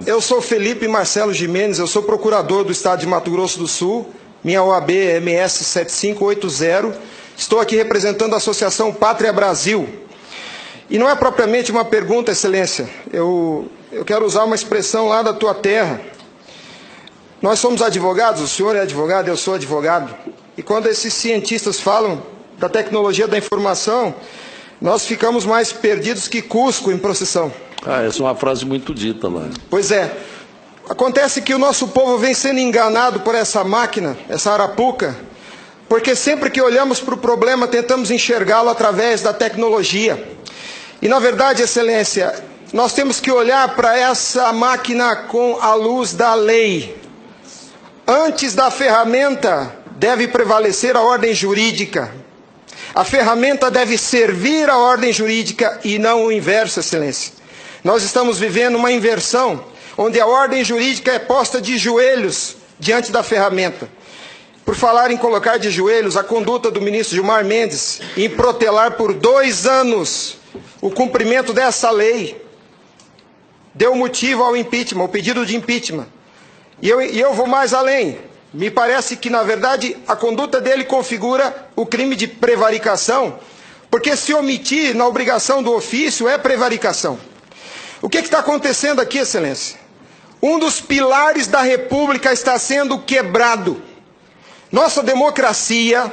Eu sou Felipe Marcelo Gimenez, eu sou procurador do Estado de Mato Grosso do Sul, minha OAB é MS 7580, estou aqui representando a Associação Pátria Brasil. E não é propriamente uma pergunta, Excelência, eu quero usar uma expressão lá da tua terra. Nós somos advogados, o senhor é advogado, eu sou advogado, e quando esses cientistas falam da tecnologia da informação, nós ficamos mais perdidos que Cusco em procissão. Essa é uma frase muito dita lá. Pois é. Acontece que o nosso povo vem sendo enganado por essa máquina, essa arapuca, porque sempre que olhamos para o problema, tentamos enxergá-lo através da tecnologia. E, na verdade, Excelência, nós temos que olhar para essa máquina com a luz da lei. Antes da ferramenta, deve prevalecer a ordem jurídica. A ferramenta deve servir a ordem jurídica e não o inverso, Excelência. Nós estamos vivendo uma inversão, onde a ordem jurídica é posta de joelhos diante da ferramenta. Por falar em colocar de joelhos, a conduta do ministro Gilmar Mendes em protelar por 2 anos o cumprimento dessa lei deu motivo ao impeachment, ao pedido de impeachment. E eu vou mais além. Me parece que, na verdade, a conduta dele configura o crime de prevaricação, porque se omitir na obrigação do ofício é prevaricação. O que está acontecendo aqui, Excelência? Um dos pilares da República está sendo quebrado. Nossa democracia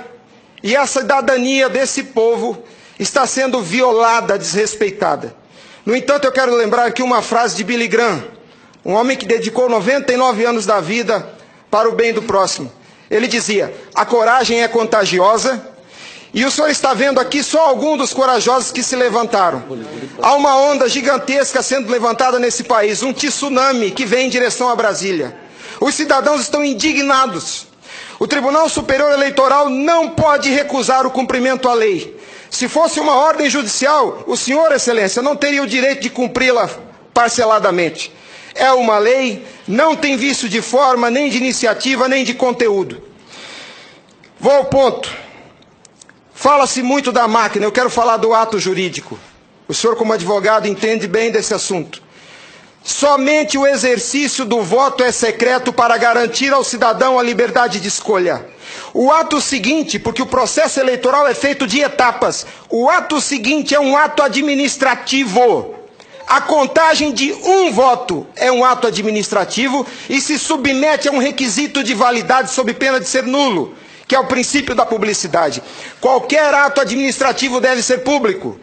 e a cidadania desse povo está sendo violada, desrespeitada. No entanto, eu quero lembrar aqui uma frase de Billy Graham, um homem que dedicou 99 anos da vida para o bem do próximo. Ele dizia: a coragem é contagiosa. E o senhor está vendo aqui só alguns dos corajosos que se levantaram. Há uma onda gigantesca sendo levantada nesse país, um tsunami que vem em direção a Brasília. Os cidadãos estão indignados. O Tribunal Superior Eleitoral não pode recusar o cumprimento à lei. Se fosse uma ordem judicial, o senhor, Excelência, não teria o direito de cumpri-la parceladamente. É uma lei, não tem vício de forma, nem de iniciativa, nem de conteúdo. Vou ao ponto. Fala-se muito da máquina, eu quero falar do ato jurídico. O senhor, como advogado, entende bem desse assunto. Somente o exercício do voto é secreto para garantir ao cidadão a liberdade de escolha. O ato seguinte, porque o processo eleitoral é feito de etapas, o ato seguinte é um ato administrativo. A contagem de um voto é um ato administrativo e se submete a um requisito de validade sob pena de ser nulo, que é o princípio da publicidade. Qualquer ato administrativo deve ser público.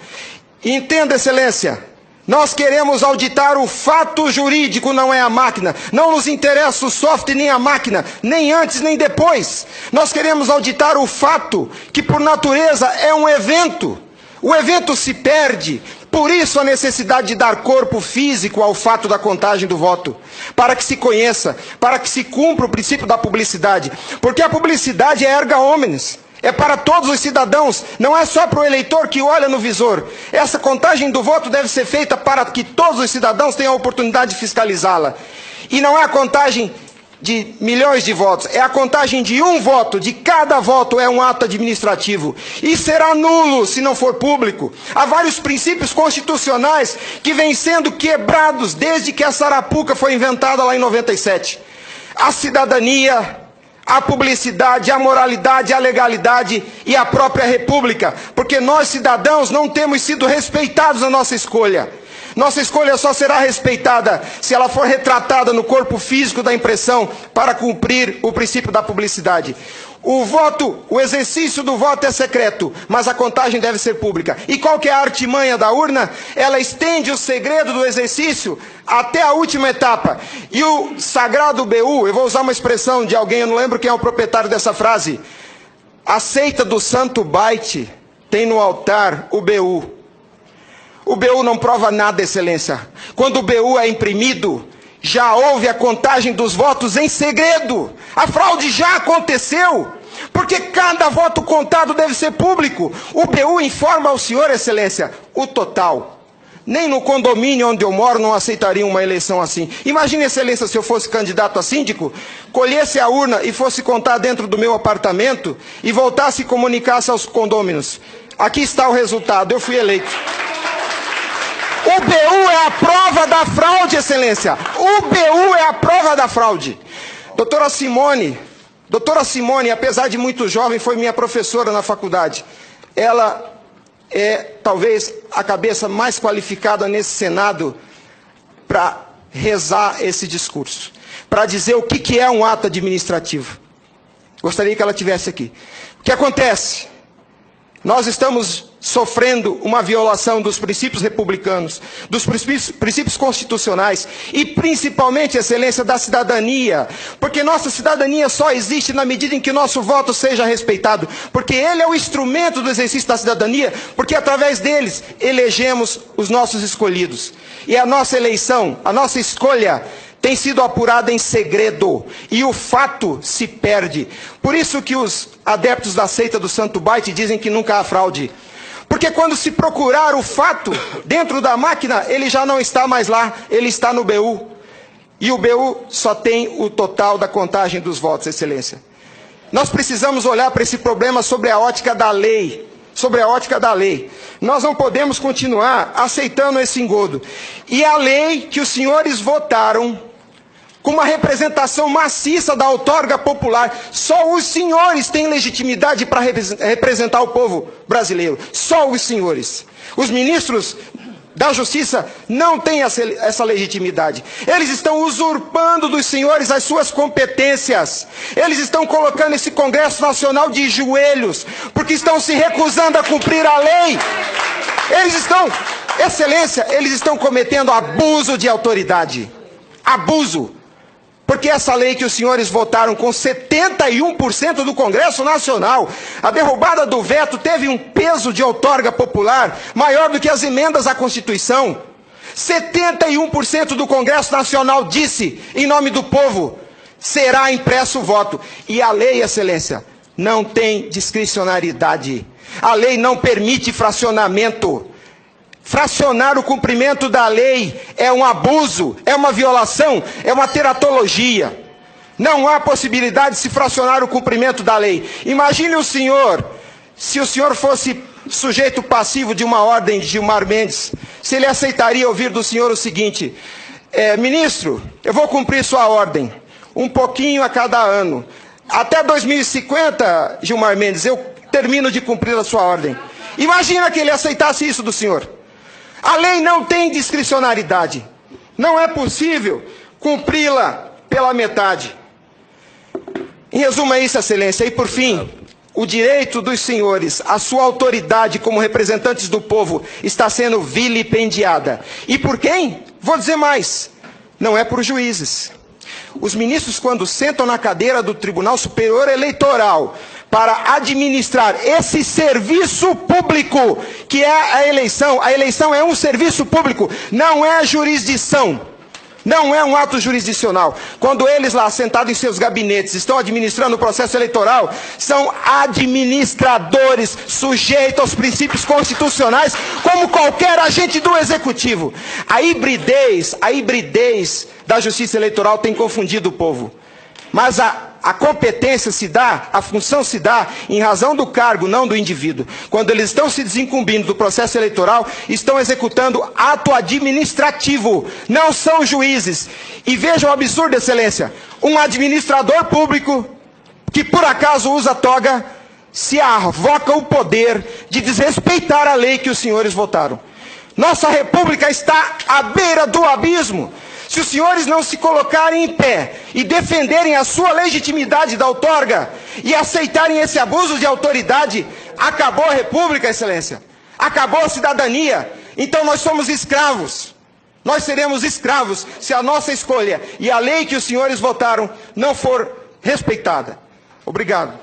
Entenda, Excelência, nós queremos auditar o fato jurídico, não é a máquina. Não nos interessa o software nem a máquina, nem antes nem depois. Nós queremos auditar o fato, que por natureza é um evento. O evento se perde. Por isso a necessidade de dar corpo físico ao fato da contagem do voto, para que se conheça, para que se cumpra o princípio da publicidade, porque a publicidade é erga omnes, é para todos os cidadãos, não é só para o eleitor que olha no visor. Essa contagem do voto deve ser feita para que todos os cidadãos tenham a oportunidade de fiscalizá-la. E não é a contagem de milhões de votos, é a contagem de um voto, de cada voto é um ato administrativo. E será nulo se não for público. Há vários princípios constitucionais que vêm sendo quebrados desde que essa arapuca foi inventada lá em 97. A cidadania, a publicidade, a moralidade, a legalidade e a própria república. Porque nós, cidadãos, não temos sido respeitados na nossa escolha. Nossa escolha só será respeitada se ela for retratada no corpo físico da impressão para cumprir o princípio da publicidade. O exercício do voto é secreto, mas a contagem deve ser pública. E qual que é a artimanha da urna? Ela estende o segredo do exercício até a última etapa. E o sagrado BU, eu vou usar uma expressão de alguém, eu não lembro quem é o proprietário dessa frase. A seita do santo byte tem no altar o BU. O BU não prova nada, Excelência. Quando o BU é imprimido, já houve a contagem dos votos em segredo. A fraude já aconteceu, porque cada voto contado deve ser público. O BU informa ao senhor, Excelência, o total. Nem no condomínio onde eu moro não aceitaria uma eleição assim. Imagine, Excelência, se eu fosse candidato a síndico, colhesse a urna e fosse contar dentro do meu apartamento e voltasse e comunicasse aos condôminos. Aqui está o resultado, eu fui eleito. O BU é a prova da fraude, excelência. O BU é a prova da fraude. Doutora Simone, apesar de muito jovem, foi minha professora na faculdade. Ela é talvez a cabeça mais qualificada nesse Senado para rezar esse discurso, para dizer o que é um ato administrativo. Gostaria que ela estivesse aqui. O que acontece? Nós estamos sofrendo uma violação dos princípios republicanos, dos princípios constitucionais e principalmente, excelência, da cidadania, porque nossa cidadania só existe na medida em que nosso voto seja respeitado, porque ele é o instrumento do exercício da cidadania, porque através deles elegemos os nossos escolhidos. E a nossa eleição, a nossa escolha tem sido apurada em segredo, e o fato se perde. Por isso que os adeptos da seita do Santo Baite dizem que nunca há fraude. Porque quando se procurar o fato dentro da máquina, ele já não está mais lá, ele está no BU. E o BU só tem o total da contagem dos votos, excelência. Nós precisamos olhar para esse problema sobre a ótica da lei. Sobre a ótica da lei. Nós não podemos continuar aceitando esse engodo. E a lei que os senhores votaram, com uma representação maciça da outorga popular, só os senhores têm legitimidade para representar o povo brasileiro. Só os senhores. Os ministros da Justiça não têm essa legitimidade. Eles estão usurpando dos senhores as suas competências. Eles estão colocando esse Congresso Nacional de joelhos, porque estão se recusando a cumprir a lei. Eles estão, excelência, eles estão cometendo abuso de autoridade. Abuso. Porque essa lei que os senhores votaram com 71% do Congresso Nacional, a derrubada do veto teve um peso de outorga popular maior do que as emendas à Constituição. 71% do Congresso Nacional disse, em nome do povo, será impresso o voto. E a lei, excelência, não tem discricionariedade. A lei não permite fracionamento. Fracionar o cumprimento da lei é um abuso, é uma violação, é uma teratologia. Não há possibilidade de se fracionar o cumprimento da lei. Imagine o senhor, se o senhor fosse sujeito passivo de uma ordem de Gilmar Mendes, se ele aceitaria ouvir do senhor o seguinte: ministro, eu vou cumprir sua ordem, um pouquinho a cada ano. Até 2050, Gilmar Mendes, eu termino de cumprir a sua ordem. Imagina que ele aceitasse isso do senhor. A lei não tem discricionariedade. Não é possível cumpri-la pela metade. Em resumo, é isso, excelência. E por fim, o direito dos senhores, a sua autoridade como representantes do povo, está sendo vilipendiada. E por quem? Vou dizer mais. Não é por juízes. Os ministros, quando sentam na cadeira do Tribunal Superior Eleitoral para administrar esse serviço público, que é a eleição é um serviço público, não é jurisdição, não é um ato jurisdicional. Quando eles lá, sentados em seus gabinetes, estão administrando o processo eleitoral, são administradores sujeitos aos princípios constitucionais, como qualquer agente do executivo. A hibridez da justiça eleitoral tem confundido o povo. Mas a competência se dá, a função se dá em razão do cargo, não do indivíduo. Quando eles estão se desincumbindo do processo eleitoral, estão executando ato administrativo, não são juízes. E vejam o absurdo, excelência, um administrador público que por acaso usa toga, se arvoca o poder de desrespeitar a lei que os senhores votaram. Nossa república está à beira do abismo. Se os senhores não se colocarem em pé e defenderem a sua legitimidade da outorga e aceitarem esse abuso de autoridade, acabou a república, excelência. Acabou a cidadania. Então nós somos escravos. Nós seremos escravos se a nossa escolha e a lei que os senhores votaram não for respeitada. Obrigado.